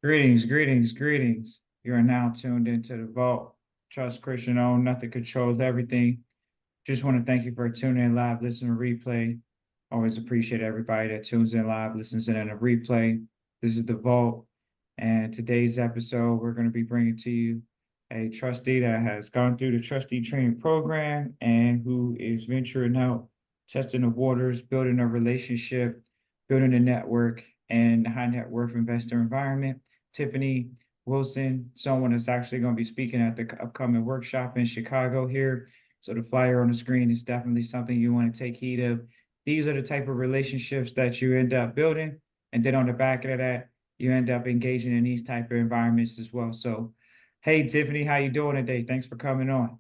Greetings, greetings, greetings. You are now tuned into the Vault. Trust Christian owned, nothing controls everything. Just want to thank you for tuning in live, listening to replay. Always appreciate everybody that tunes in live, listens in on a replay. This is the Vault, and today's episode, we're going to be bringing to you a trustee that has gone through the trustee training program and who is venturing out, testing the waters, building a relationship, building a network, and high net worth investor environment. Tiffany Wilson, someone that's actually going to be speaking at the upcoming workshop in Chicago here. So the flyer on the screen is definitely something you want to take heed of. These are the type of relationships that you end up building. And then on the back of that, you end up engaging in these type of environments as well. So, hey, Tiffany, how you doing today? Thanks for coming on.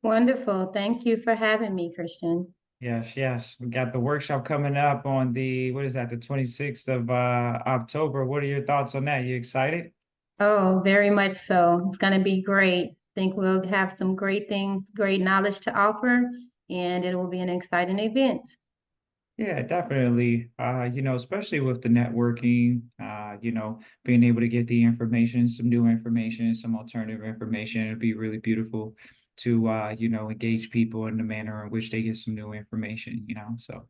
Wonderful. Thank you for having me, Christian. Yes, yes. We got the workshop coming up on what is that, the 26th of October. What are your thoughts on that? You excited? Oh, very much so. It's going to be great. Think we'll have some great things, great knowledge to offer, and it will be an exciting event. Yeah, definitely. Especially with the networking, being able to get the information, some new information, some alternative information, it'd be really beautiful to engage people in the manner in which they get some new information. So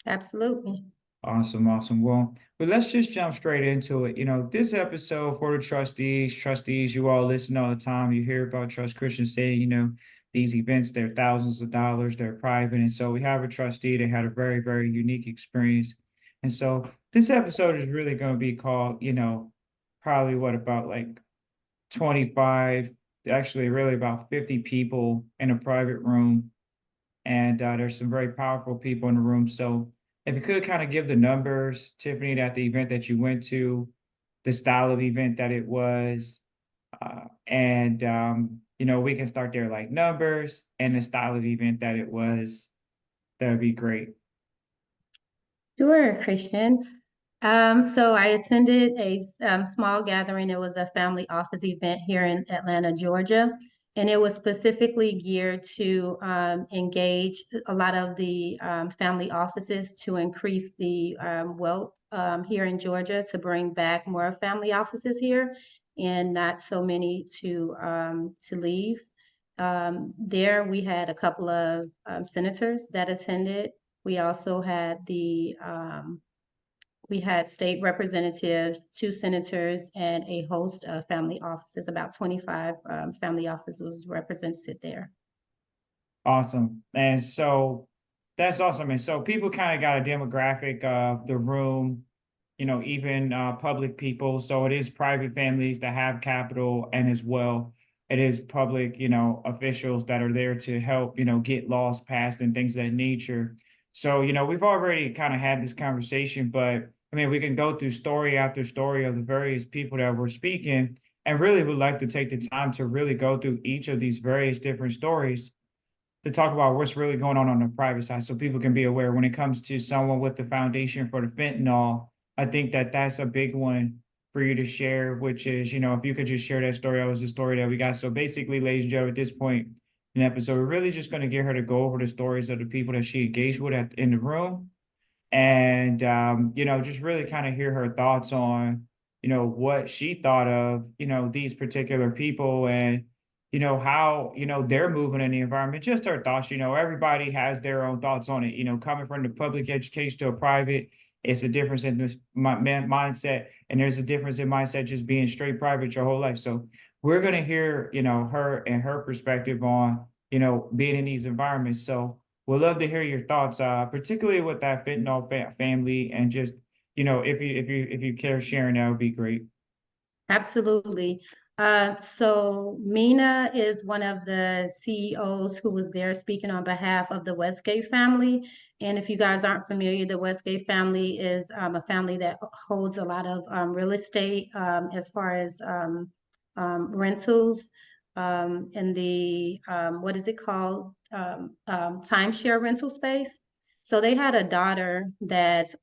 Absolutely. awesome, awesome. Well, let's just jump straight into it. This episode for the trustees, you all listen all the time. You hear about Trust Christians saying, these events, they're thousands of dollars, they're private. And so we have a trustee that had a very, very unique experience. And so this episode is really going to be called, probably what about like 25, actually really about 50 people in a private room, and there's some very powerful people in the room. So if you could kind of give the numbers, Tiffany, that the event that you went to, the style of event that it was, and we can start there, like numbers and the style of event that it was. That would be great. Sure, Christian. So I attended a small gathering. It was a family office event here in Atlanta, Georgia, and it was specifically geared to engage a lot of the family offices to increase the wealth here in Georgia, to bring back more family offices here and not so many to leave. There we had a couple of senators that attended. We also had we had state representatives, two senators, and a host of family offices. About 25 family offices represented there. Awesome. And so that's awesome. And so people kind of got a demographic of the room, even public people. So it is private families that have capital, and as well, it is public, officials that are there to help, get laws passed and things of that nature. So, we've already kind of had this conversation, but I mean, we can go through story after story of the various people that were speaking, and really would like to take the time to really go through each of these various different stories to talk about what's really going on the private side so people can be aware when it comes to someone with the foundation for the fentanyl. I think that that's a big one for you to share, which is, if you could just share that story. That was the story that we got. So basically, ladies and gentlemen, at this point in the episode, we're really just going to get her to go over the stories of the people that she engaged with in the room, and just really kind of hear her thoughts on what she thought of these particular people, and how they're moving in the environment. Just her thoughts. Everybody has their own thoughts on it. Coming from the public education to a private, it's a difference in this mindset, and there's a difference in mindset just being straight private your whole life. So we're going to hear her and her perspective on being in these environments. So we'd love to hear your thoughts, particularly with that fentanyl family, and just if you care sharing, that would be great. Absolutely. So Mina is one of the CEOs who was there speaking on behalf of the Westgate family. And if you guys aren't familiar, the Westgate family is a family that holds a lot of real estate as far as rentals in the, what is it called? Timeshare rental space. So they had a daughter that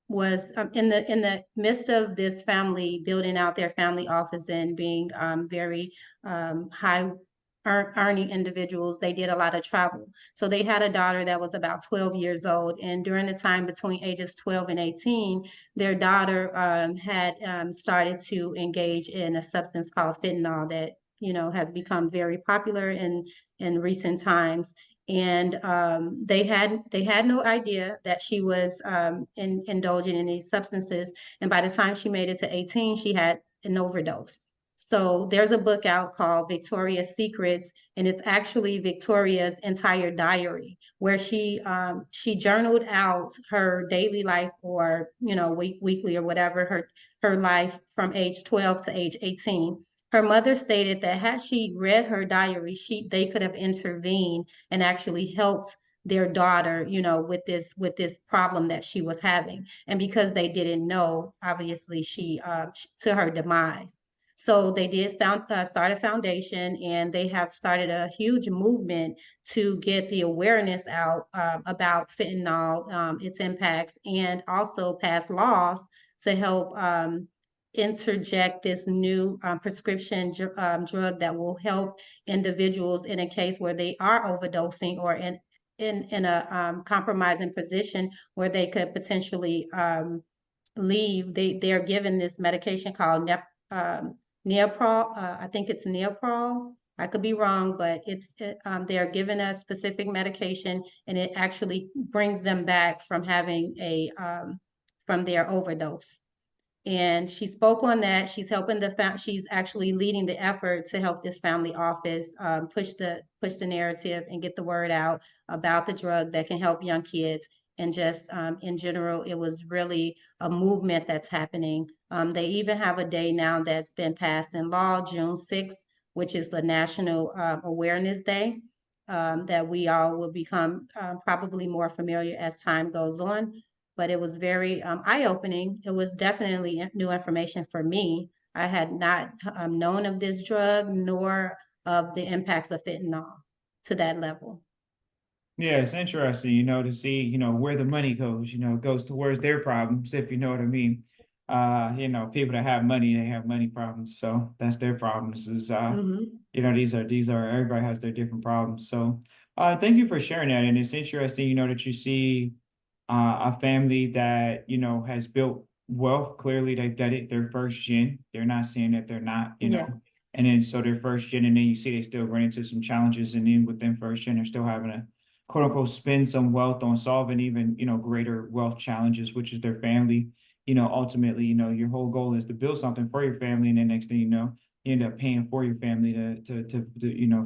was in the midst of this family building out their family office and being very high earning individuals. They did a lot of travel. So they had a daughter that was about 12 years old. And during the time between ages 12 and 18, their daughter had started to engage in a substance called fentanyl that, has become very popular in recent times. And they had no idea that she was indulging in these substances. And by the time she made it to 18, she had an overdose. So there's a book out called Victoria's Secrets, and it's actually Victoria's entire diary, where she journaled out her daily life, or weekly or whatever, her life from age 12 to age 18. Her mother stated that had she read her diary, they could have intervened and actually helped their daughter, with this problem that she was having. And because they didn't know, obviously she to her demise. So they did start a foundation, and they have started a huge movement to get the awareness out about fentanyl, its impacts, and also pass laws to help interject this new prescription drug that will help individuals in a case where they are overdosing, or in a compromising position where they could potentially leave. They're given this medication called Neoprol. I think it's Neoprol. I could be wrong, but they're given a specific medication, and it actually brings them back from having from their overdose. And she spoke on that. She's helping she's actually leading the effort to help this family office push the narrative and get the word out about the drug that can help young kids. And just in general, it was really a movement that's happening. They even have a day now that's been passed in law, June 6th, which is the National Awareness Day, that we all will become probably more familiar as time goes on. But it was very eye-opening. It was definitely new information for me. I had not known of this drug, nor of the impacts of fentanyl to that level. Yeah, it's interesting, to see, where the money goes, it goes towards their problems, if you know what I mean. People that have money, they have money problems. So that's their problems is, Hmm. these are, everybody has their different problems. So, thank you for sharing that. And it's interesting, that you see, a family that, has built wealth. Clearly they've done it. Their first gen. They're not saying that they're not, Yeah, and then so their first gen, and then you see they still run into some challenges. And then within first gen, they're still having to quote unquote spend some wealth on solving even, greater wealth challenges, which is their family. Ultimately, your whole goal is to build something for your family. And then next thing you end up paying for your family to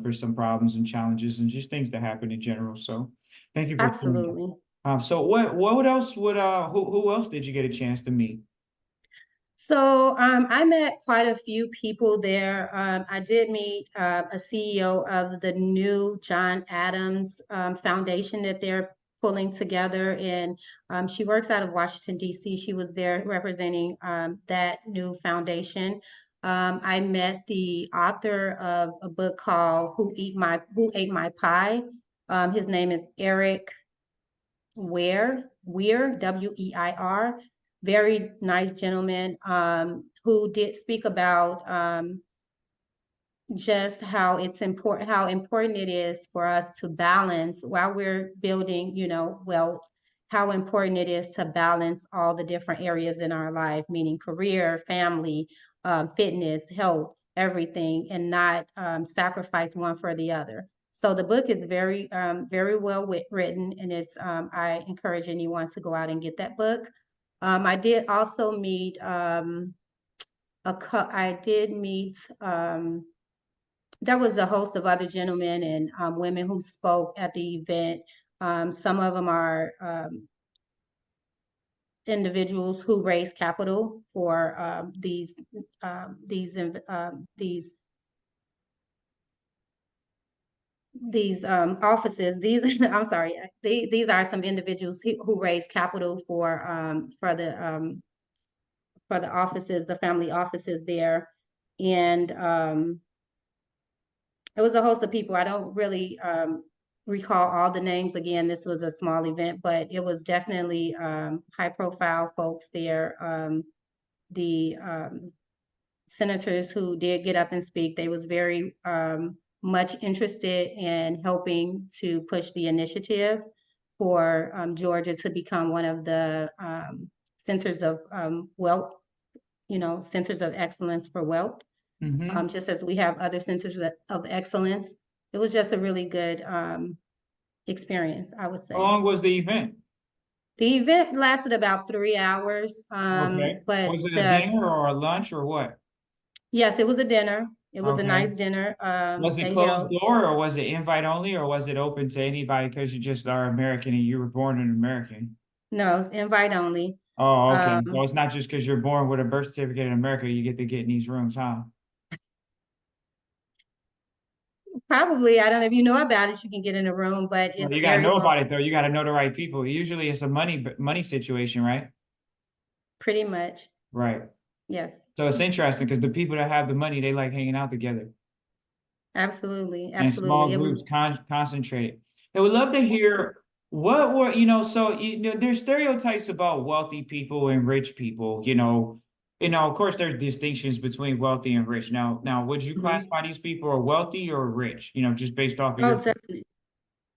for some problems and challenges and just things that happen in general. So thank you for sharing that. absolutely. So what else would who else did you get a chance to meet? So I met quite a few people there. I did meet a CEO of the new John Adams Foundation that they're pulling together, and she works out of Washington, D.C. She was there representing that new foundation. I met the author of a book called Who Ate My Pie. His name is Eric Weir, Weir. Very nice gentleman, who did speak about just how important it is for us to balance while we're building, wealth, how important it is to balance all the different areas in our life, meaning career, family, fitness, health, everything, and not sacrifice one for the other. So the book is very well written, and I encourage anyone to go out and get that book. I did also meet I did meet there was a host of other gentlemen and women who spoke at the event. Some of them are individuals who raise capital for these offices. These I'm sorry. These are some individuals who raise capital for the offices, the family offices there, and it was a host of people. I don't really recall all the names. Again, this was a small event, but it was definitely high profile folks there. The senators who did get up and speak, they was very much interested in helping to push the initiative for Georgia to become one of the centers of wealth, centers of excellence for wealth, Mm-hmm. just as we have other centers of excellence. It was just a really good experience, I would How say. long was the event? The event lasted about 3 hours, Okay. but Was it a dinner or a lunch or what? yes, it was a dinner. It was a nice Okay. dinner. Was it They closed held, door or was it invite only or was it open to anybody because you just are American and you were born an American? no, it's invite only. Oh, okay. So Um, it's not just because you're born with a birth certificate in America, you get in these rooms, huh? Probably, I don't know if you know about it, you can get in a room, but Well, it's you gotta very know well, about it though. You gotta know the right people. Usually it's a money situation, right? pretty much. Right. Yes, So it's interesting because the people that have the money, they like hanging out together absolutely, and small absolutely. It was, groups concentrate. I would love to hear what were, so there's stereotypes about wealthy people and rich people, of course there's distinctions between wealthy and rich. Now, would you mhm. classify these people as wealthy or rich, just based off of Oh, your. definitely,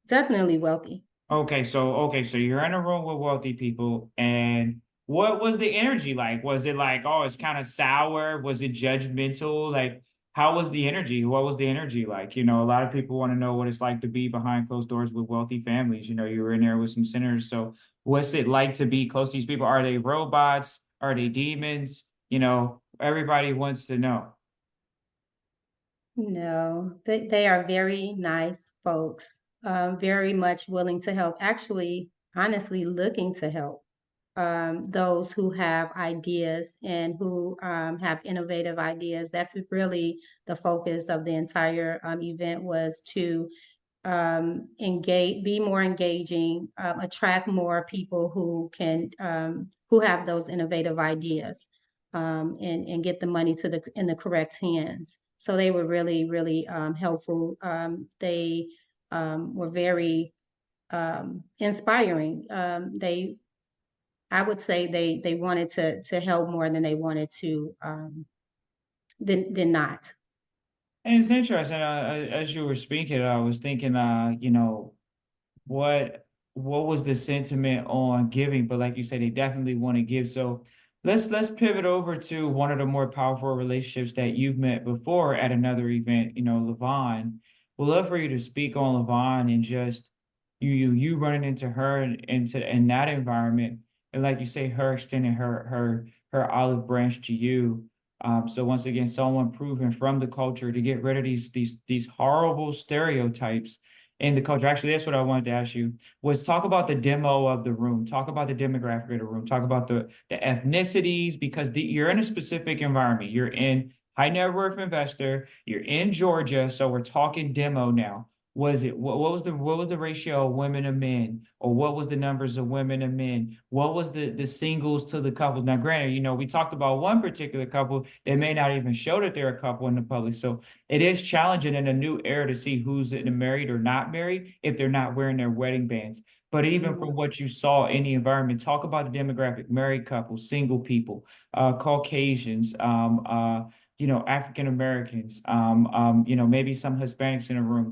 definitely wealthy. Okay, so you're in a room with wealthy people, and what was the energy like? Was it like, oh, it's kind of sour? Was it judgmental? Like, how was the energy? What was the energy like? A lot of people want to know what it's like to be behind closed doors with wealthy families. You were in there with some sinners. So what's it like to be close to these people? Are they robots? Are they demons? Everybody wants to know. No, they are very nice folks, very much willing to help, actually, honestly, looking to help. Those who have ideas and who have innovative ideas. That's really the focus of the entire event, was to be more engaging, attract more people who have those innovative ideas, and get the money in the correct hands. So they were really, really helpful. They were very inspiring. I would say they wanted to help more than they wanted to than not. And it's interesting. As you were speaking, I was thinking, what what was the sentiment on giving, but like you said, they definitely want to give. So let's pivot over to one of the more powerful relationships that you've met before at another event, Levon. We'd love for you to speak on Levon and just you running into her in that environment, and like you say, her extending her olive branch to you. So once again, someone proven from the culture to get rid of these horrible stereotypes in the culture. Actually, that's what I wanted to ask you, was talk about the demo of the room, talk about the demographic of the room, talk about the ethnicities, because you're in a specific environment. You're in high net worth investor, you're in Georgia, so we're talking demo now. What was the ratio of women to men, or what was the numbers of women and men? What was the singles to the couples? Now, granted, we talked about one particular couple that may not even show that they're a couple in the public. So it is challenging in a new era to see who's married or not married if they're not wearing their wedding bands. But even from Mhm. what you saw in the environment, talk about the demographic: married couples, single people, Caucasians, African Americans, maybe some Hispanics in the room,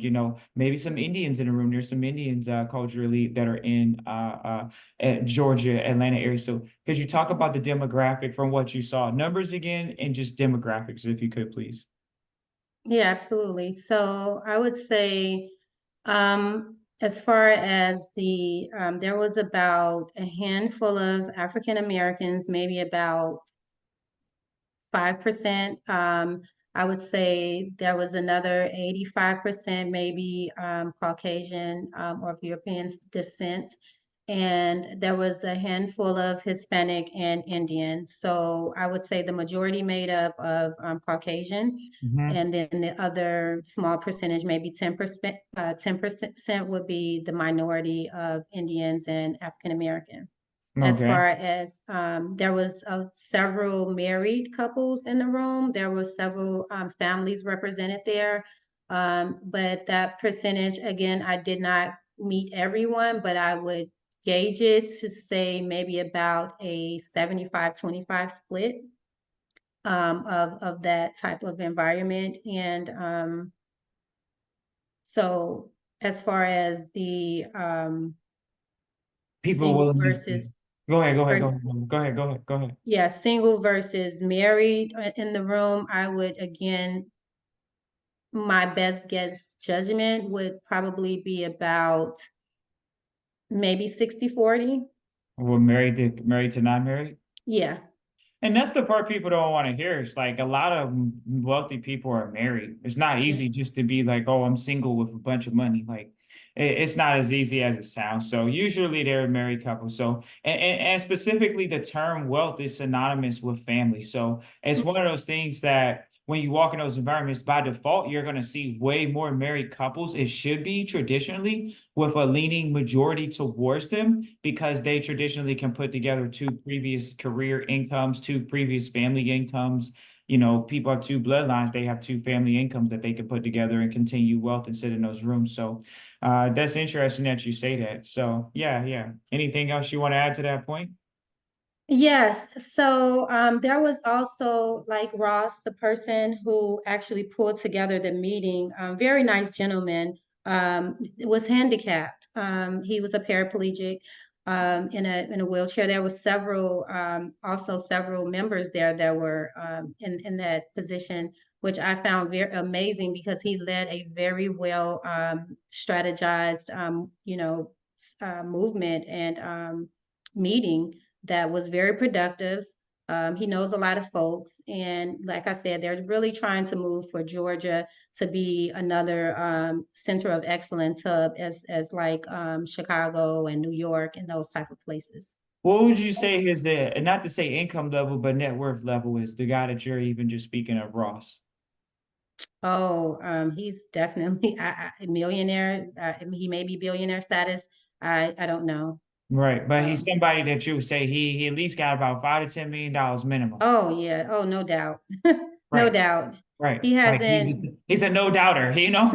maybe some Indians in the room. There's some Indians culturally that are in at Georgia, Atlanta area. So could you talk about the demographic from what you saw? Numbers again, and just demographics, if you could, please. Yeah, absolutely. So I would say, as far as there was about a handful of African Americans, maybe about 5%. I would say there was another 85%, maybe Caucasian or of European descent. And there was a handful of Hispanic and Indian. So I would say the majority made up of Caucasian. Hmm. And then the other small percentage, maybe 10%, 10% would be the minority of Indians and African American. As Okay. far as there was several married couples in the room, there were several families represented there. But that percentage, again, I did not meet everyone, but I would gauge it to say maybe about a 75-25 split of that type of environment. And So as far as the People single willing to, versus, go ahead, go ahead, go or ahead, go ahead, go ahead, go ahead. yeah, single versus married in the room, I would again, my best guess judgment would probably be about maybe 60-40. We're married to non-married. Yeah. And that's the part people don't want to hear. It's like a lot of wealthy people are married. It's not Yeah. easy just to be like, oh, I'm single with a bunch of money. Like it's not as easy as it sounds. So usually they're a married couple. So and specifically the term wealth is synonymous with family. So it's one of those things that when you walk in those environments, by default, you're going to see way more married couples. It should be traditionally with a leaning majority towards them because they traditionally can put together two previous career incomes, two previous family incomes. You know, people have two bloodlines, they have two family incomes that they can put together and continue wealth and sit in those rooms. So that's interesting that you say that. So yeah, yeah. Anything else you want to add to that point? Yes, so there was also like Ross, the person who actually pulled together the meeting, very nice gentleman, was handicapped. He was a paraplegic in a wheelchair. There were several also several members there that were in that position, which I found very amazing because he led a very well strategized movement and meeting that was very productive. He knows a lot of folks, and like I said, they're really trying to move for Georgia to be another center of excellence hub, as like Chicago and New York and those type of places. What would you say his not to say income level, but net worth level is the guy that you're even just speaking of, Ross? Oh, he's definitely a millionaire. He may be billionaire status. I don't know. Right. But he's Um, somebody that you would say he at least got about $5 to $10 million minimum. oh yeah. Oh, no doubt. No Right. doubt. Right. He Like hasn't. he's a no doubter, you know.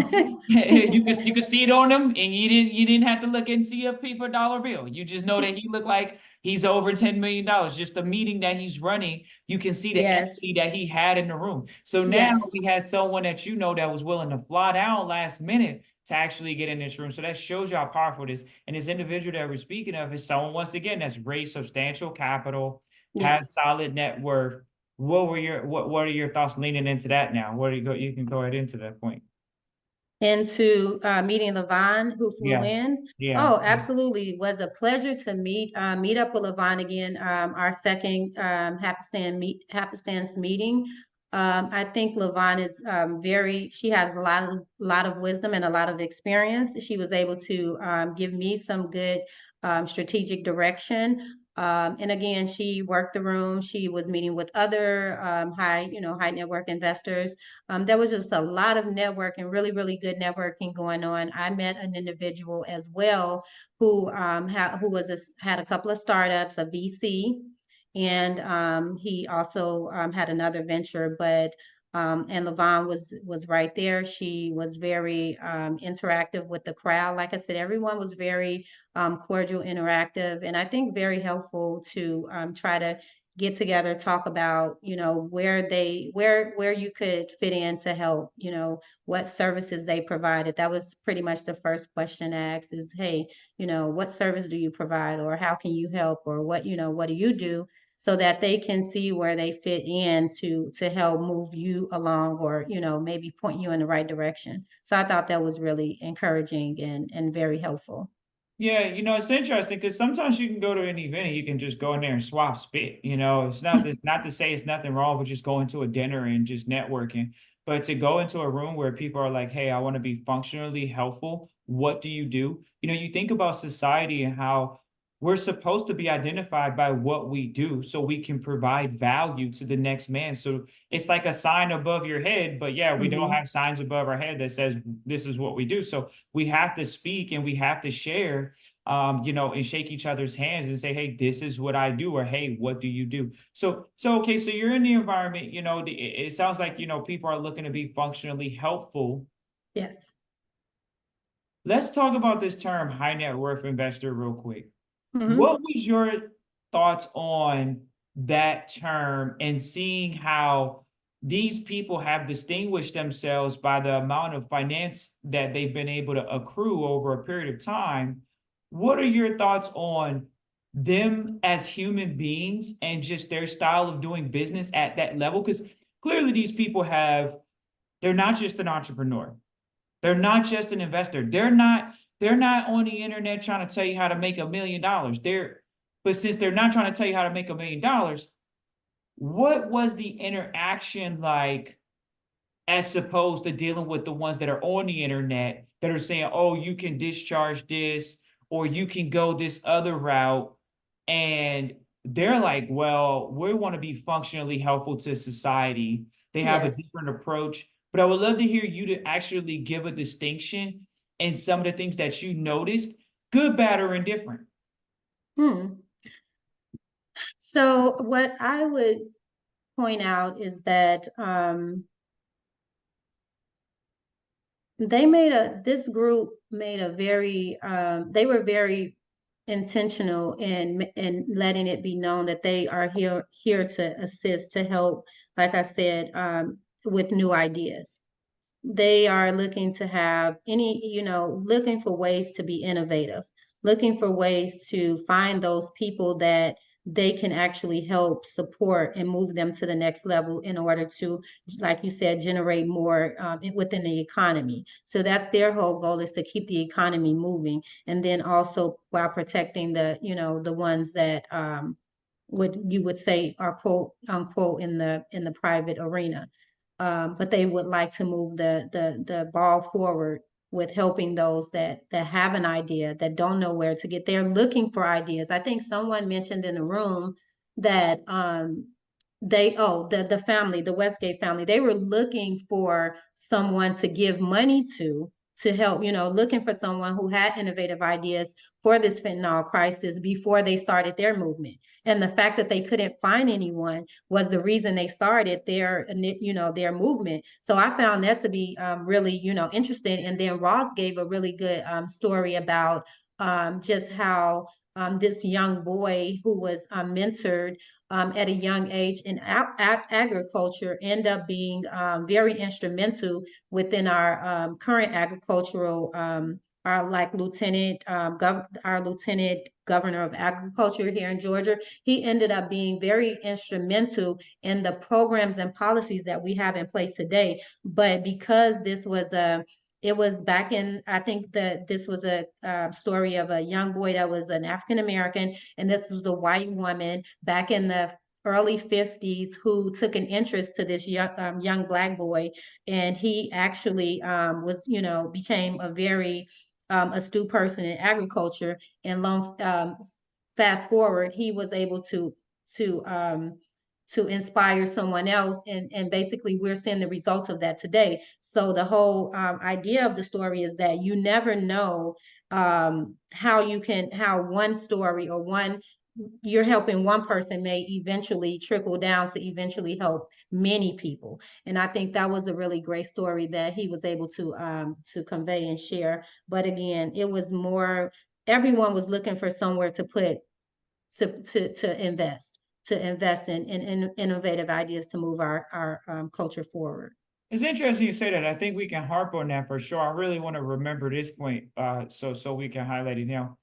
You could see it on him and you didn't have to look and see a paper dollar bill. You just know that he looked like he's over $10 million. Just the meeting that he's running, you can see the Yes. equity that he had in the room. So now Yes. we had someone that you know that was willing to fly down last minute to actually get in this room. So that shows you how powerful it is. And this individual that we're speaking of is someone once again that's raised substantial capital, has Yes. solid net worth. What are your thoughts leaning into that now? What do you go? You can go right into that point. Into meeting Levon, who flew Yeah, in. yeah. Oh, absolutely. It was a pleasure to meet up with Levon again. Our second happenstance meeting. I think Levon is she has a lot of wisdom and a lot of experience. She was able to give me some good strategic direction. And again, she worked the room. She was meeting with other high net worth investors. There was just a lot of networking, really, really good networking going on. I met an individual as well who had a couple of startups, a VC, and he also had another venture. But and Levon was right there. She was very interactive with the crowd. Like I said, everyone was very cordial, interactive, and I think very helpful to try to get together, talk about, where you could fit in to help, what services they provided. That was pretty much the first question asked is, hey, what service do you provide, or how can you help, or what do you do? So that they can see where they fit in to help move you along, or, maybe point you in the right direction. So I thought that was really encouraging and very helpful. Yeah, it's interesting because sometimes you can go to an event and you can just go in there and swap spit. It's not to say it's nothing wrong with just going to a dinner and just networking, but to go into a room where people are like, "Hey, I want to be functionally helpful. What do you do?" You think about society and how we're supposed to be identified by what we do so we can provide value to the next man. So it's like a sign above your head, but yeah, we don't Hmm. have signs above our head that says this is what we do. So we have to speak and we have to share, and shake each other's hands and say, hey, this is what I do, or hey, what do you do? So okay, so you're in the environment, it sounds like, people are looking to be functionally helpful. Yes. Let's talk about this term high net worth investor real quick. Hmm. What was your thoughts on that term and seeing how these people have distinguished themselves by the amount of finance that they've been able to accrue over a period of time. What are your thoughts on them as human beings and just their style of doing business at that level? Because clearly these people they're not just an entrepreneur. They're not just an investor. They're not on the internet trying to tell you how to make $1 million. But since they're not trying to tell you how to make $1 million, what was the interaction like as opposed to dealing with the ones that are on the internet that are saying, oh, you can discharge this or you can go this other route. And they're like, well, we want to be functionally helpful to society. They have a Yes. different approach. But I would love to hear you to actually give a distinction in some of the things that you noticed, good, bad, or indifferent. Hmm. So what I would point out is that this group made a very they were very intentional in letting it be known that they are here to assist, to help, like I said, with new ideas. They are looking to have looking for ways to be innovative, looking for ways to find those people that they can actually help support and move them to the next level in order to, like you said, generate more within the economy. So that's their whole goal, is to keep the economy moving, and then also while protecting the ones that you would say are quote unquote in the private arena. But they would like to move the ball forward with helping those that have an idea, that don't know where to get. They're looking for ideas. I think someone mentioned in the room that the family, the Westgate family, they were looking for someone to give money to help, looking for someone who had innovative ideas for this fentanyl crisis before they started their movement. And the fact that they couldn't find anyone was the reason they started their movement. So I found that to be really, interesting. And then Ross gave a really good story about just how this young boy who was mentored at a young age in agriculture end up being very instrumental within our current agricultural our like our lieutenant governor of agriculture here in Georgia. He ended up being very instrumental in the programs and policies that we have in place today. But because it was back in, I think that this was a story of a young boy that was an African American, and this was a white woman back in the early 50s who took an interest to this young Black boy, and he actually became a very astute person in agriculture. And fast forward, he was able to um, to inspire someone else, and basically we're seeing the results of that today. So the whole idea of the story is that you never know how one story or one you're helping one person may eventually trickle down to eventually help many people. And I think that was a really great story that he was able to convey and share. But again, it was more, everyone was looking for somewhere to put to invest in innovative ideas to move our culture forward. It's interesting you say that. I think we can harp on that for sure. I really want to remember this point, so we can highlight it now.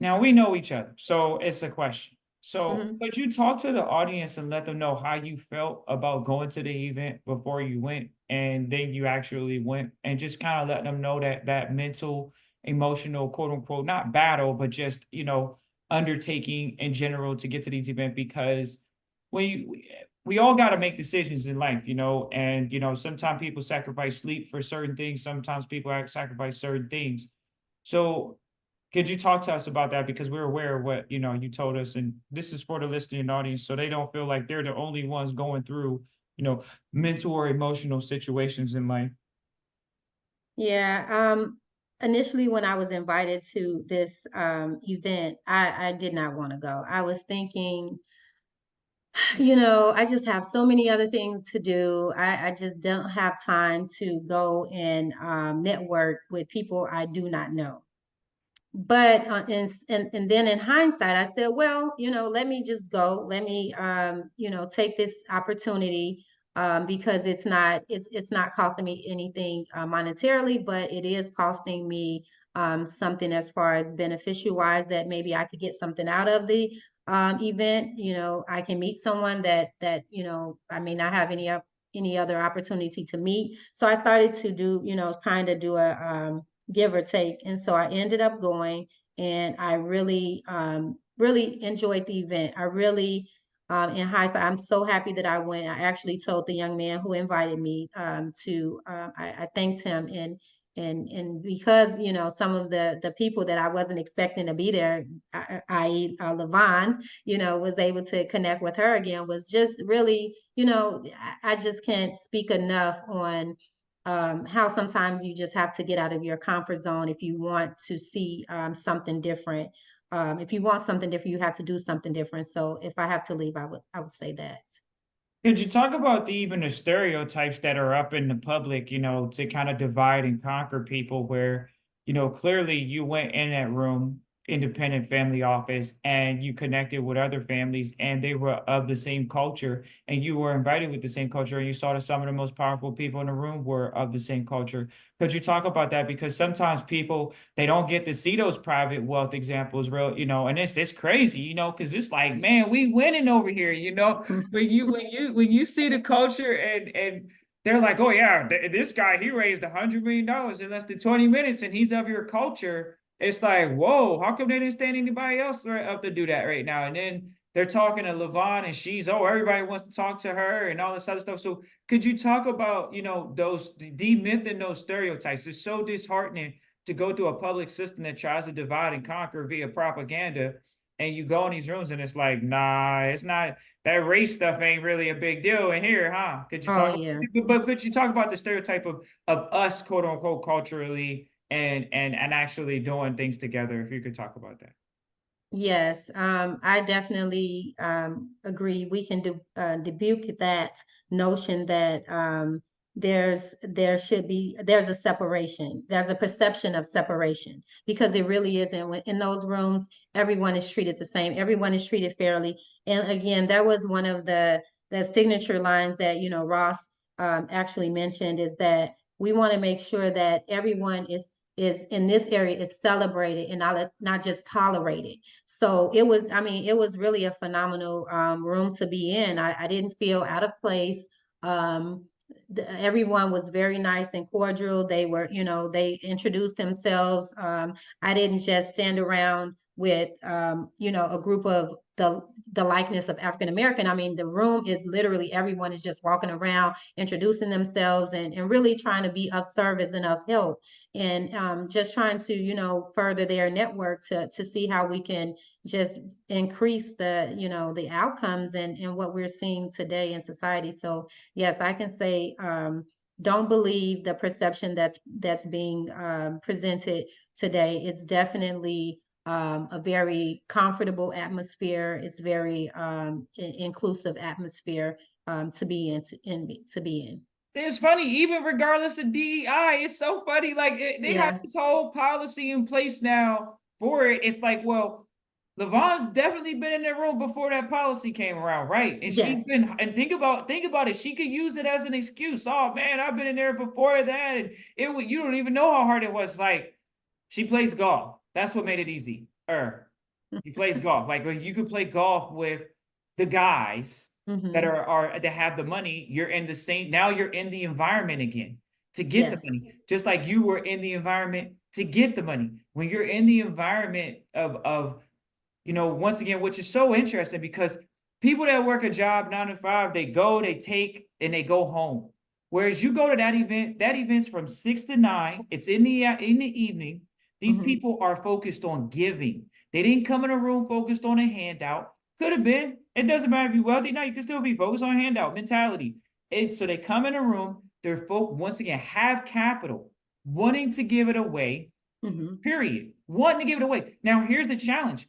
Now we know each other, so it's a question. So Mhm. could you talk to the audience and let them know how you felt about going to the event before you went, and then you actually went, and just kind of let them know that mental, emotional, quote unquote, not battle, but just undertaking in general to get to these events, because we all got to make decisions in life, and sometimes people sacrifice sleep for certain things, sometimes people sacrifice certain things. So could you talk to us about that? Because we're aware of what, you told us, and this is for the listening audience, so they don't feel like they're the only ones going through, you know, mental or emotional situations in life. Yeah. Initially, when I was invited to this event, I did not want to go. I was thinking, I just have so many other things to do. I just don't have time to go and network with people I do not know. But and then in hindsight, I said, well, let me just go. Let me take this opportunity because it's not costing me anything monetarily, but it is costing me something as far as beneficial wise, that maybe I could get something out of the event. You know, I can meet someone that you know I may not have any other opportunity to meet. So I started to do, you know, kind of do a give or take, and so I ended up going, and I really enjoyed the event. I really in hindsight, I'm so happy that I went. I actually told the young man who invited me I thanked him, and because, you know, some of the people that I wasn't expecting to be there, i.e. Levon, you know, was able to connect with her again, was just really, you know, I just can't speak enough on how sometimes you just have to get out of your comfort zone if you want to see something different. If you want something different, you have to do something different. So if I have to leave, I would say that. Could you talk about even the stereotypes that are up in the public, to kind of divide and conquer people where, clearly you went in that room, independent family office, and you connected with other families and they were of the same culture and you were invited with the same culture and you saw that some of the most powerful people in the room were of the same culture. Could you talk about that? Because sometimes people, they don't get to see those private wealth examples real, and it's crazy, because it's like, man, we winning over here, when you see the culture and they're like, oh yeah, this guy, he raised $100 million in less than 20 minutes and he's of your culture. It's like, whoa, how come they didn't stand anybody else up to do that right now? And then they're talking to Levon and she's, oh, everybody wants to talk to her and all this other stuff. So could you talk about, those demything those stereotypes? It's so disheartening to go through a public system that tries to divide and conquer via propaganda. And you go in these rooms and it's like, nah, it's not, that race stuff ain't really a big deal in here, huh? Could you Oh talk yeah. but could you talk about the stereotype of us, quote unquote, culturally and actually doing things together, if you could talk about that. Yes, I definitely agree. We can debunk that notion that there's a separation. There's a perception of separation because it really isn't. In those rooms, everyone is treated the same. Everyone is treated fairly. And again, that was one of the signature lines that, you know, Ross actually mentioned, is that we want to make sure that everyone is in this area is celebrated and not just tolerated. So it was, I mean, it was really a phenomenal room to be in. I didn't feel out of place. Um, Everyone was very nice and cordial. They were, you know, they introduced themselves. I didn't just stand around with, you know, a group of the likeness of African American. I mean, the room is literally everyone is just walking around, introducing themselves, and really trying to be of service and of help, and just trying to, you know, further their network to see how we can just increase the, you know, the outcomes and what we're seeing today in society. So yes, I can say don't believe the perception that's being presented today. It's definitely a very comfortable atmosphere. It's very inclusive atmosphere to be to be in. It's funny, even regardless of DEI, it's so funny. Like they have Yeah. this whole policy in place now for it. It's like, well, Levon's definitely been in that room before that policy came around, right? And she's Yes. been, and think about it. She could use it as an excuse. Oh man, I've been in there before that, and it would, you don't even know how hard it was. Like she plays golf. That's what made it easy. He plays golf. Like when you could play golf with the guys that Hmm. are that have the money, you're in the same, now you're in the environment again to get the Yes. money. Just like you were in the environment to get the money. When you're in the environment of once again, which is so interesting because people that work a job 9 to 5, they go, they take, and they go home. Whereas you go to that event's from 6 to 9. It's in the evening. These Hmm. people are focused on giving. They didn't come in a room focused on a handout. Could have been. It doesn't matter if you're wealthy. No, you can still be focused on handout mentality. So they come in a room. They're once again have capital, wanting to give it away. Hmm. Period. Wanting to give it away. Now here's the challenge.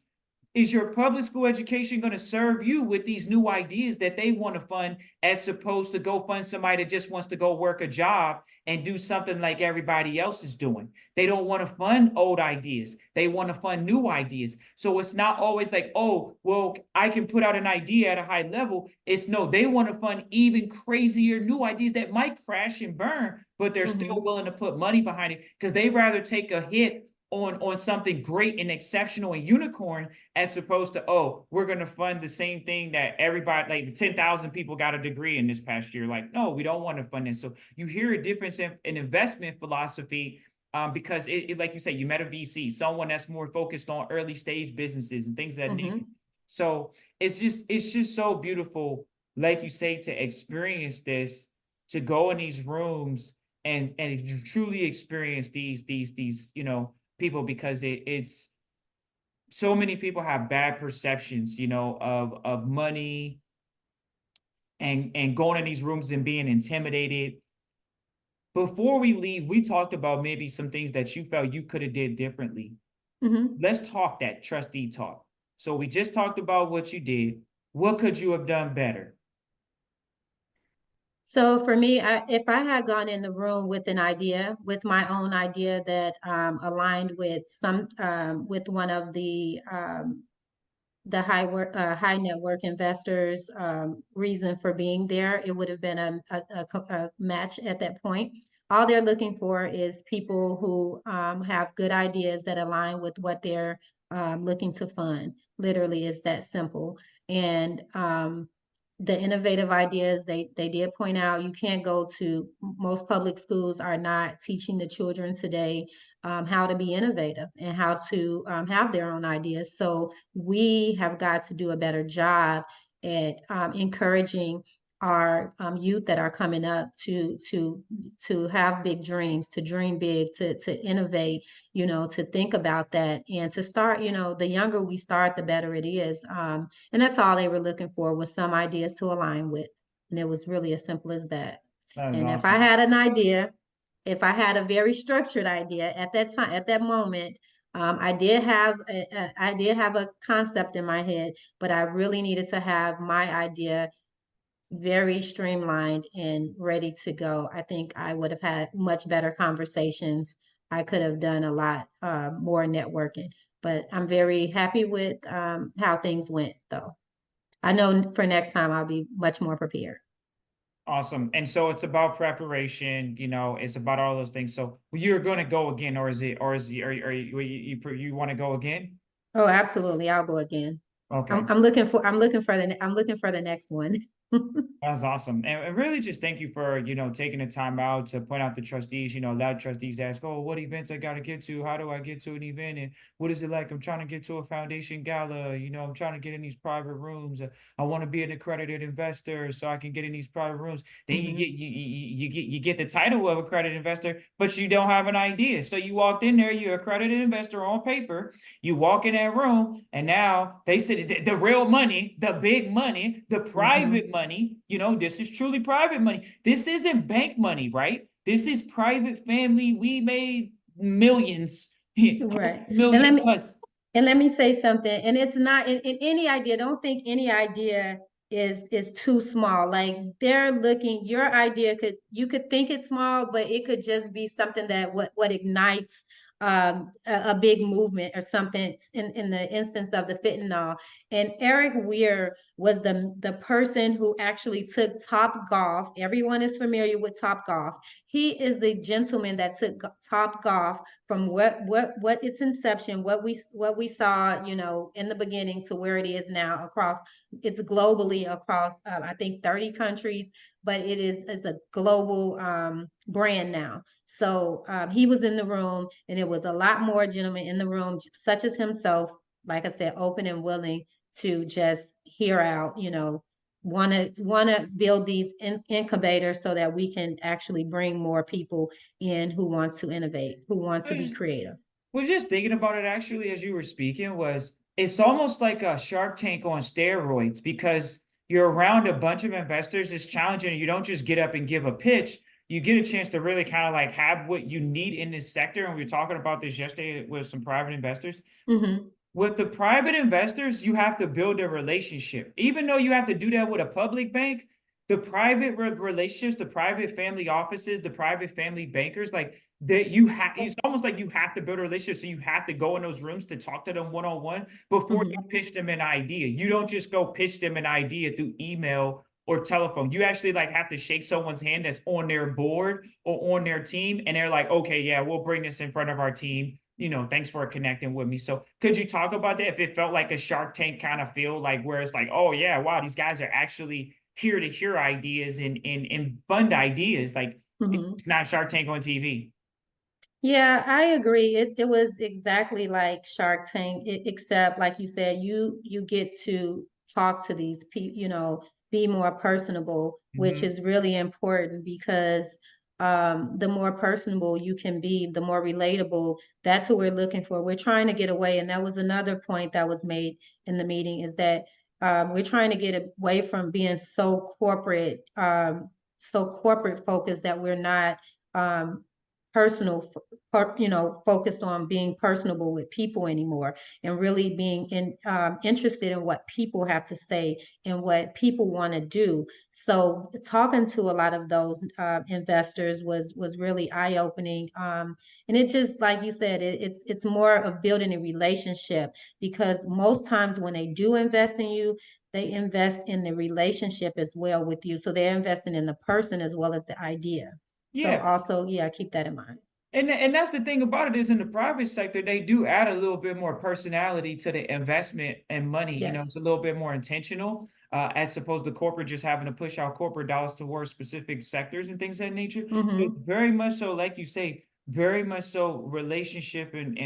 is your public school education going to serve you with these new ideas that they want to fund, as opposed to go fund somebody that just wants to go work a job and do something like everybody else is doing? They don't want to fund old ideas. They want to fund new ideas. So it's not always like, oh, well, I can put out an idea at a high level. It's no, they want to fund even crazier new ideas that might crash and burn, but they're still willing to put money behind it because they rather take a hit on something great and exceptional and unicorn, as opposed to, oh, we're going to fund the same thing that everybody, like the 10,000 people got a degree in this past year. Like, no, we don't want to fund this. So you hear a difference in investment philosophy, because like you say, you met a VC, someone that's more focused on early stage businesses and things of that nature. So it's just so beautiful, like you say, to experience this, to go in these rooms and you truly experience these people, because it's so many people have bad perceptions, of money, and going in these rooms and being intimidated. Before we leave, we talked about maybe some things that you felt you could have did differently. Let's talk that trustee talk. So we just talked about what you did. What could you have done better? So for me, if I had gone in the room with an idea, with my own idea that aligned with with one of the high net worth investors' reason for being there, it would have been a match at that point. All they're looking for is people who have good ideas that align with what they're looking to fund. Literally, it's that simple. And the innovative ideas they did point out, you can't go to, most public schools are not teaching the children today how to be innovative and how to have their own ideas. So we have got to do a better job at encouraging our youth that are coming up to have big dreams, to dream big, to innovate, to think about that and to start. The younger we start, the better it is. And that's all they were looking for, was some ideas to align with, and it was really as simple as that. That is And if I awesome. had an idea, if I had a very structured idea at that time, at that moment, I did have a concept in my head, but I really needed to have my idea very streamlined and ready to go. I think I would have had much better conversations. I could have done a lot more networking, but I'm very happy with how things went, though. I know for next time I'll be much more prepared. Awesome. And so it's about preparation, it's about all those things. So you're going to go again, or you want to go again? Oh, absolutely. I'll go again. Okay. I'm looking for the next one. That's awesome. And really just thank you for, taking the time out to point out the trustees. A lot of trustees ask, oh, what events I got to get to? How do I get to an event? And what is it like? I'm trying to get to a foundation gala. I'm trying to get in these private rooms. I want to be an accredited investor so I can get in these private rooms. Then you get the title of accredited investor, but you don't have an idea. So you walked in there, you're accredited investor on paper. You walk in that room, and now they said the real money, the big money, the private money, this is truly private money. This isn't bank money, right? This is private family. We made millions, Right. And million plus. let me say something. And it's not in any idea. Don't think any idea is too small. Like, they're looking, your idea you could think it's small, but it could just be something that what ignites a big movement or something, in the instance of the fentanyl. And Eric Weir was the person who actually took Top Golf. Everyone is familiar with Top Golf. He is the gentleman that took Top Golf from what its inception, what we saw, in the beginning, to where it is now, it's globally across, I think 30 countries, but it's a global brand now. So he was in the room, and it was a lot more gentlemen in the room, such as himself, like I said, open and willing to just hear out, want to build these incubators so that we can actually bring more people in who want to innovate, who want to be creative. Was just thinking about it actually as you were speaking. It's almost like a Shark Tank on steroids, because you're around a bunch of investors. It's challenging. You don't just get up and give a pitch. You get a chance to really kind of like have what you need in this sector. And we were talking about this yesterday with some private investors. Mm-hmm. With the private investors, you have to build a relationship. Even though you have to do that with a public bank, the private relationships, the private family offices, the private family bankers, like that you have, it's almost like you have to build a relationship. So you have to go in those rooms to talk to them one-on-one before you Mhm. pitch them an idea. You don't just go pitch them an idea through email or telephone. You actually like have to shake someone's hand that's on their board or on their team, and they're like, okay, yeah, we'll bring this in front of our team. Thanks for connecting with me. So could you talk about that? If it felt like a Shark Tank kind of feel, like where it's like, oh yeah, wow, these guys are actually here to hear ideas and fund ideas. Like Mhm. it's not Shark Tank on TV. Yeah, I agree. It was exactly like Shark Tank, except like you said, you get to talk to these people, be more personable, which Mhm. is really important because the more personable you can be, the more relatable. That's what we're looking for. We're trying to get away, and that was another point that was made in the meeting, is that we're trying to get away from being so corporate focused that we're not personal focused on being personable with people anymore, and really being interested in what people have to say and what people want to do. So talking to a lot of those investors was really eye-opening. And it just, like you said, it's more of building a relationship, because most times when they do invest in you, they invest in the relationship as well with you. So they're investing in the person as well as the idea. So Yeah. also, yeah, keep that in mind. And that's the thing about it, is in the private sector, they do add a little bit more personality to the investment and money. It's Yes. a little bit more intentional, as opposed to corporate just having to push out corporate dollars towards specific sectors and things of that nature. So it's Mm-hmm. very much so, like you say, very much so relationship and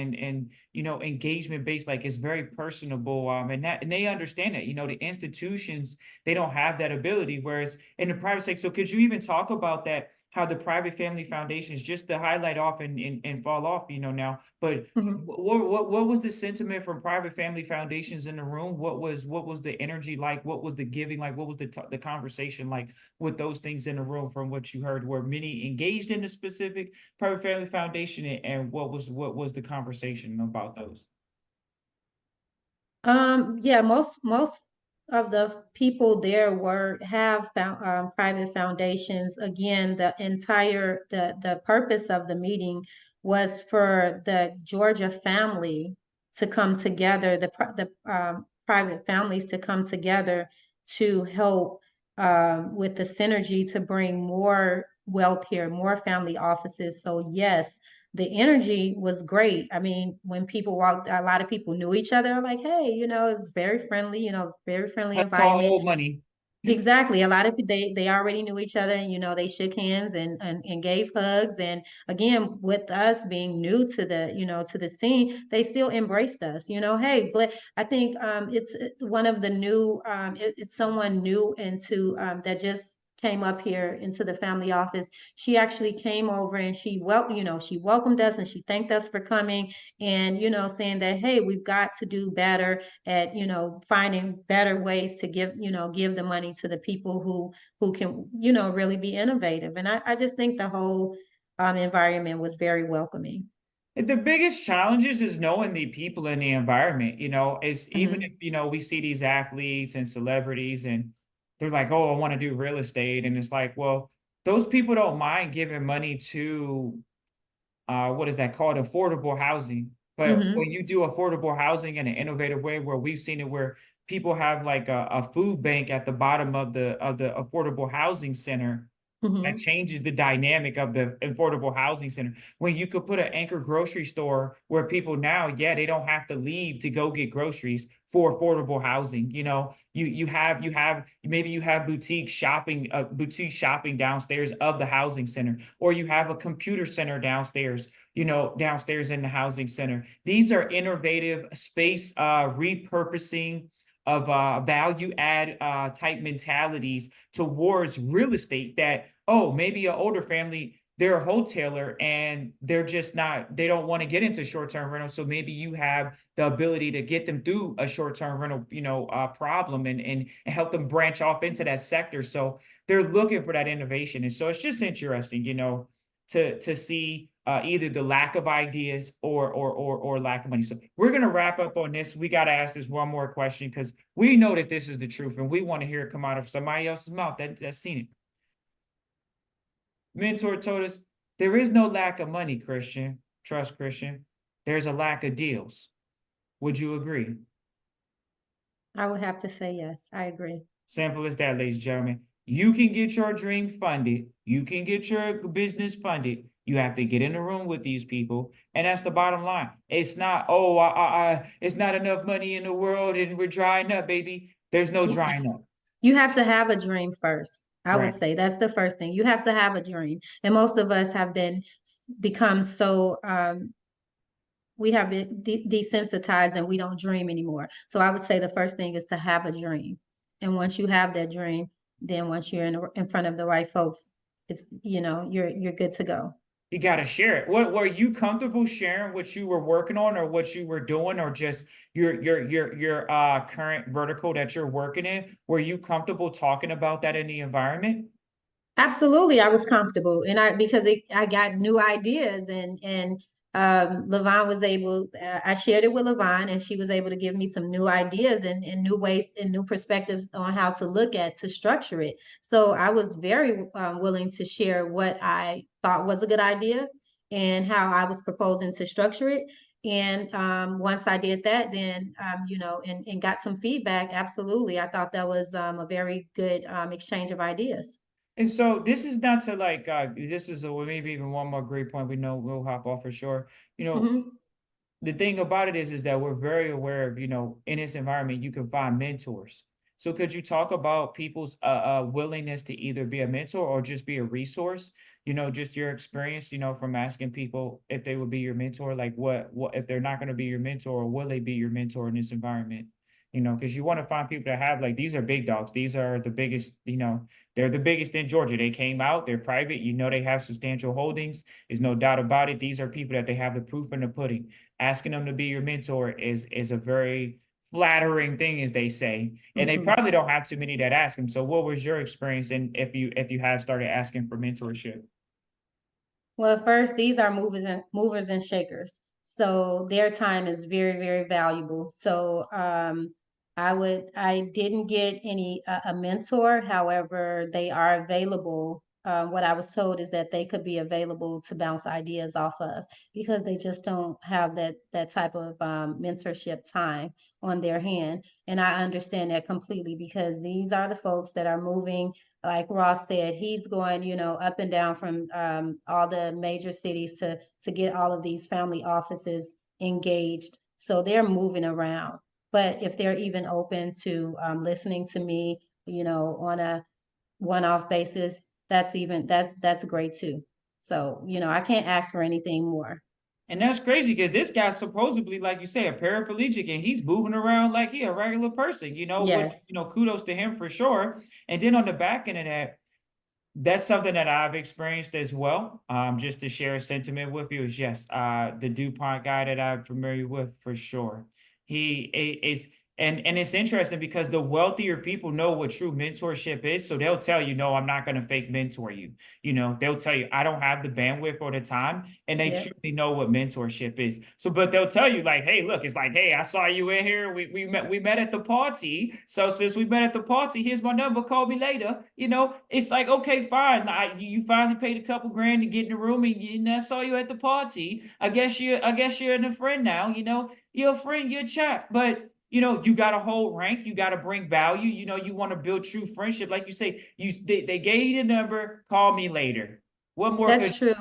engagement based. Like it's very personable. And they understand that. The institutions, they don't have that ability. Whereas in the private sector, so could you even talk about that? How the private family foundations, just to highlight off and fall off, now. But Mm-hmm. what was the sentiment from private family foundations in the room? What was the energy like? What was the giving like? What was the conversation like with those things in the room? From what you heard, were many engaged in the specific private family foundation, and what was the conversation about those? Yeah, most of the people there have found private foundations. Again, the purpose of the meeting was for the Georgia family to come together, the private families to come together to help with the synergy to bring more wealth here, more family offices. So yes, the energy was great. I mean, when people walked, a lot of people knew each other, like, hey, it's very friendly, very friendly That's all environment. old money. Exactly. A lot of they already knew each other, and they shook hands and gave hugs. And again, with us being new to the scene, they still embraced us. Hey, I think it's one of the new it's someone new into that just came up here into the family office. She actually came over and she welcomed us and she thanked us for coming, and saying that, hey, we've got to do better at finding better ways to give the money to the people who can really be innovative. And I just think the whole environment was very welcoming. The biggest challenges is knowing the people in the environment. Is even if Hmm. we see these athletes and celebrities and they're like, oh, I want to do real estate. And it's like, well, those people don't mind giving money to what is that called? Affordable housing. But when Hmm. you do affordable housing in an innovative way, where we've seen it where people have like a food bank at the bottom of the affordable housing center, that Hmm. changes the dynamic of the affordable housing center. When you could put an anchor grocery store where people now, yeah, they don't have to leave to go get groceries for affordable housing. You have maybe you have boutique shopping downstairs of the housing center, or you have a computer center downstairs, downstairs in the housing center. These are innovative space repurposing of value add type mentalities towards real estate, that, oh, maybe an older family, they're a wholesaler and they don't want to get into short-term rental. So maybe you have the ability to get them through a short-term rental, problem, and help them branch off into that sector. So they're looking for that innovation. And so it's just interesting, to see either the lack of ideas or lack of money. So we're gonna wrap up on this. We gotta ask this one more question because we know that this is the truth, and we want to hear it come out of somebody else's mouth that's seen it. Mentor told us there is no lack of money, Christian. Trust Christian. There's a lack of deals. Would you agree? I would have to say yes. I agree. Simple as that, ladies and gentlemen. You can get your dream funded. You can get your business funded. You have to get in the room with these people, and that's the bottom line. It's not, oh, it's not enough money in the world, and we're drying up, baby. There's no You drying up, you have to have a dream first. I would right? say that's the first thing. You have to have a dream. And most of us have become so we have been desensitized and we don't dream anymore. So I would say the first thing is to have a dream. And once you have that dream, then once you're in front of the right folks, it's you're good to go. You got to share it. What were you comfortable sharing what you were working on or what you were doing or just your current vertical that you're working in? Were you comfortable talking about that in the environment? Absolutely, I was comfortable, and I got new ideas, and Levon was able. I shared it with Levon, and she was able to give me some new ideas and new ways and new perspectives on how to look at to structure it. So I was very willing to share what I thought was a good idea and how I was proposing to structure it. And once I did that, then and got some feedback. Absolutely, I thought that was a very good exchange of ideas. And so this is not to like this is well, maybe even one more great point we know we'll hop off for sure. You know, Hmm. the thing about it is that we're very aware of, in this environment you can find mentors. So could you talk about people's willingness to either be a mentor or just be a resource? Just your experience, from asking people if they would be your mentor, like what if they're not going to be your mentor, or will they be your mentor in this environment? Because you want to find people that have like these are big dogs. These are the biggest, they're the biggest in Georgia. They came out, they're private, they have substantial holdings. There's no doubt about it. These are people that they have the proof in the pudding. Asking them to be your mentor is a very flattering thing, as they say, and they Hmm. probably don't have too many that ask them. So what was your experience, and if you have started asking for mentorship? Well, first, these are movers and shakers. So their time is very, very valuable. So I didn't get a mentor. However, they are available. What I was told is that they could be available to bounce ideas off of because they just don't have that type of mentorship time on their hand. And I understand that completely because these are the folks that are moving like Ross said, he's going, up and down from all the major cities to get all of these family offices engaged. So they're moving around. But if they're even open to listening to me, on a one-off basis, that's great too. So, I can't ask for anything more. And that's crazy because this guy's supposedly, like you say, a paraplegic, and he's moving around like he a regular person, which, Yes. kudos to him for sure. And then on the back end of that, that's something that I've experienced as well. Just to share a sentiment with you is yes, the DuPont guy that I'm familiar with for sure. Is, and it's interesting because the wealthier people know what true mentorship is, so they'll tell you, no, I'm not going to fake mentor you. They'll tell you, I don't have the bandwidth or the time, and they Yep. truly know what mentorship is. So, but they'll tell you like, hey, look, it's like, hey, I saw you in here. We met at the party. So since we met at the party, here's my number. Call me later. It's like, okay, fine. You finally paid a couple grand to get in the room, and I saw you at the party. I guess you're a friend now. You're a friend, you're a chat, but you got to hold rank. You got to bring value. You want to build true friendship, like you say. They gave you the number. Call me later. What more could That's true.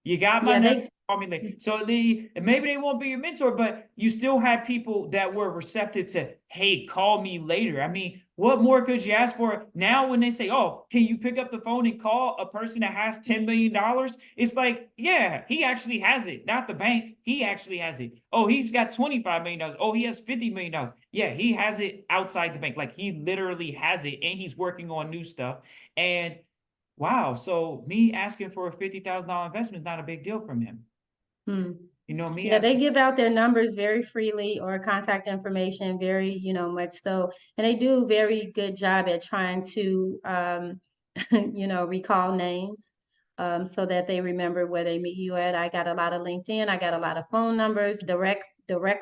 you got my Yeah, number? they Call me later. So maybe they won't be your mentor, but you still had people that were receptive to, hey, call me later. I mean, what more could you ask for? Now, when they say, oh, can you pick up the phone and call a person that has $10 million? It's like, yeah, he actually has it, not the bank. He actually has it. Oh, he's got $25 million. Oh, he has $50 million. Yeah, he has it outside the bank. Like he literally has it, and he's working on new stuff. And wow, so me asking for a $50,000 investment is not a big deal from him. hmm. Me Yeah, they asking, give out their numbers very freely or contact information very, much so. And they do a very good job at trying to, recall names. so that they remember where they meet you at. I got a lot of LinkedIn. I got a lot of phone numbers, direct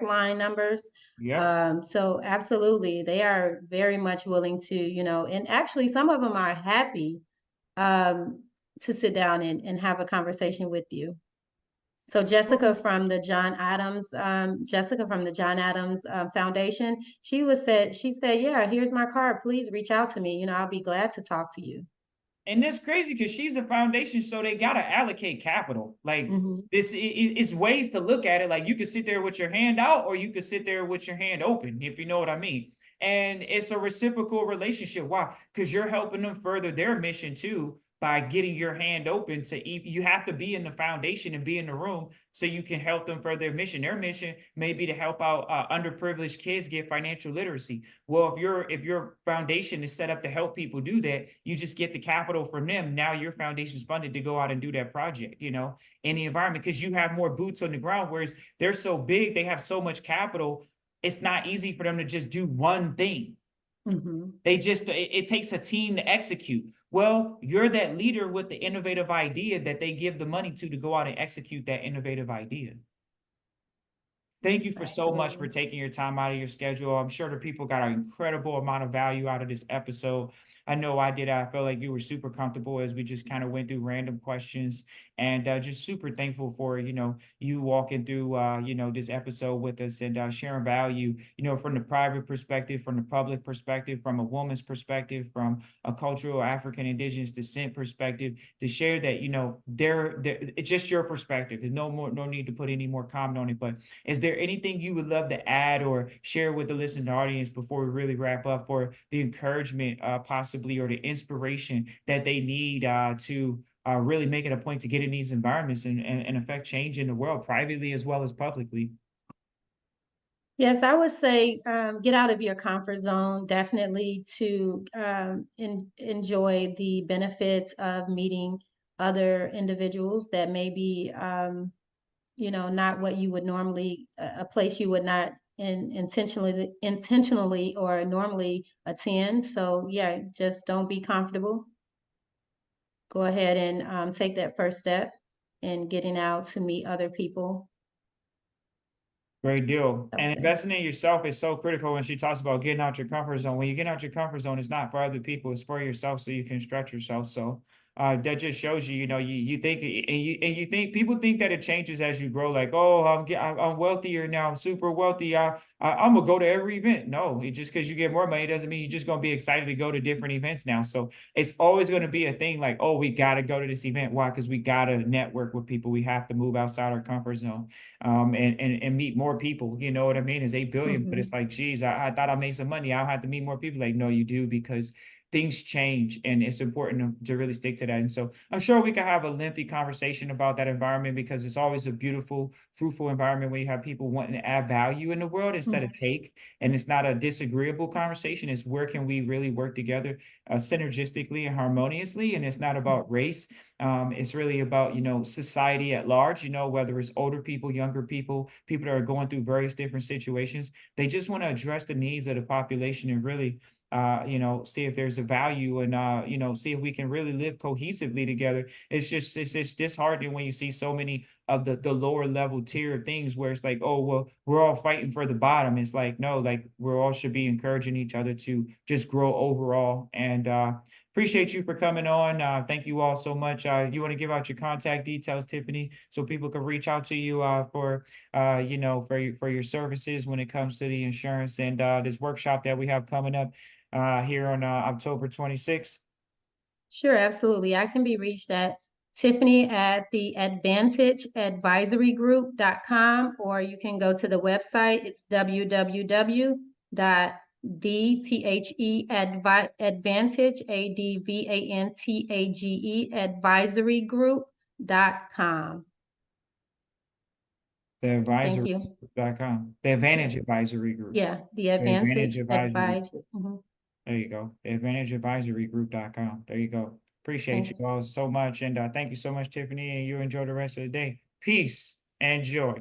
line numbers. Yep. So absolutely, they are very much willing to, and actually some of them are happy um, to sit down and have a conversation with you. So Jessica from the John Adams Foundation, she said, yeah, here's my card. Please reach out to me. I'll be glad to talk to you. And that's crazy because she's a foundation, so they gotta allocate capital. Like Hmm. it's ways to look at it. Like you could sit there with your hand out, or you could sit there with your hand open, if you know what I mean. And it's a reciprocal relationship. Why? Because you're helping them further their mission too by getting your hand open to you have to be in the foundation and be in the room so you can help them further their mission. Their mission may be to help out underprivileged kids get financial literacy. Well, if your foundation is set up to help people do that, you just get the capital from them. Now your foundation is funded to go out and do that project, in the environment because you have more boots on the ground. Whereas they're so big, they have so much capital, it's not easy for them to just do one thing. Hmm. It takes a team to execute. Well, you're that leader with the innovative idea that they give the money to go out and execute that innovative idea. Thank you for so much for Absolutely. taking your time out of your schedule. I'm sure the people got an incredible amount of value out of this episode. I know I did. I felt like you were super comfortable as we just kind of went through random questions and just super thankful for, you walking through, this episode with us and sharing value, from the private perspective, from the public perspective, from a woman's perspective, from a cultural African indigenous descent perspective to share that, it's just your perspective. There's no need to put any more comment on it, but is there anything you would love to add or share with the listening audience before we really wrap up for the encouragement, possibly, or the inspiration that they need to really make it a point to get in these environments and affect change in the world, privately as well as publicly? Yes, I would say get out of your comfort zone, definitely to enjoy the benefits of meeting other individuals that may be, not what you would normally, a place you would not intentionally or normally attend. So yeah, just don't be comfortable. Go ahead and take that first step in getting out to meet other people, Great deal. I would And say. investing in yourself is so critical when she talks about getting out your comfort zone. When you get out your comfort zone, it's not for other people, it's for yourself so you can stretch yourself. So that just shows you, you think and you think people think that it changes as you grow, like, oh, I'm wealthier now, I'm super wealthy. I'm gonna go to every event. No, just because you get more money doesn't mean you're just gonna be excited to go to different events now. So it's always gonna be a thing like, oh, we gotta go to this event. Why? Because we gotta network with people. We have to move outside our comfort zone and meet more people. You know what I mean? It's 8 billion, but it's Hmm. like, geez, I thought I made some money. I'll have to meet more people. Like, no, you do because things change and it's important to really stick to that. And so I'm sure we could have a lengthy conversation about that environment because it's always a beautiful, fruitful environment where you have people wanting to add value in the world instead of take. And it's not a disagreeable conversation. It's where can we really work together synergistically and harmoniously. And it's not about race. It's really about, society at large, whether it's older people, younger people, people that are going through various different situations. They just want to address the needs of the population and really, see if there's a value and, see if we can really live cohesively together. It's just disheartening when you see so many of the lower level tier of things where it's like, oh, well, we're all fighting for the bottom. It's like, no, like we're all should be encouraging each other to just grow overall. And, appreciate you for coming on. Thank you all so much. You want to give out your contact details, Tiffany, so people can reach out to you for your services when it comes to the insurance and this workshop that we have coming up here on October 26th. Sure, absolutely. I can be reached at Tiffany at the advantageadvisorygroup.com, or you can go to the website. It's www.advantage, advantage advisorygroup.com. The Thank you. advisory.com. The Advantage Yes. Advisory Group. Yeah, the The Advantage Advantage Advisory. Advisory. Mhm. There you go. The AdvantageAdvisoryGroup.com. There you go. Appreciate Thank you all so much. And thank you so much, Tiffany. And you enjoy the rest of the day. Peace and joy.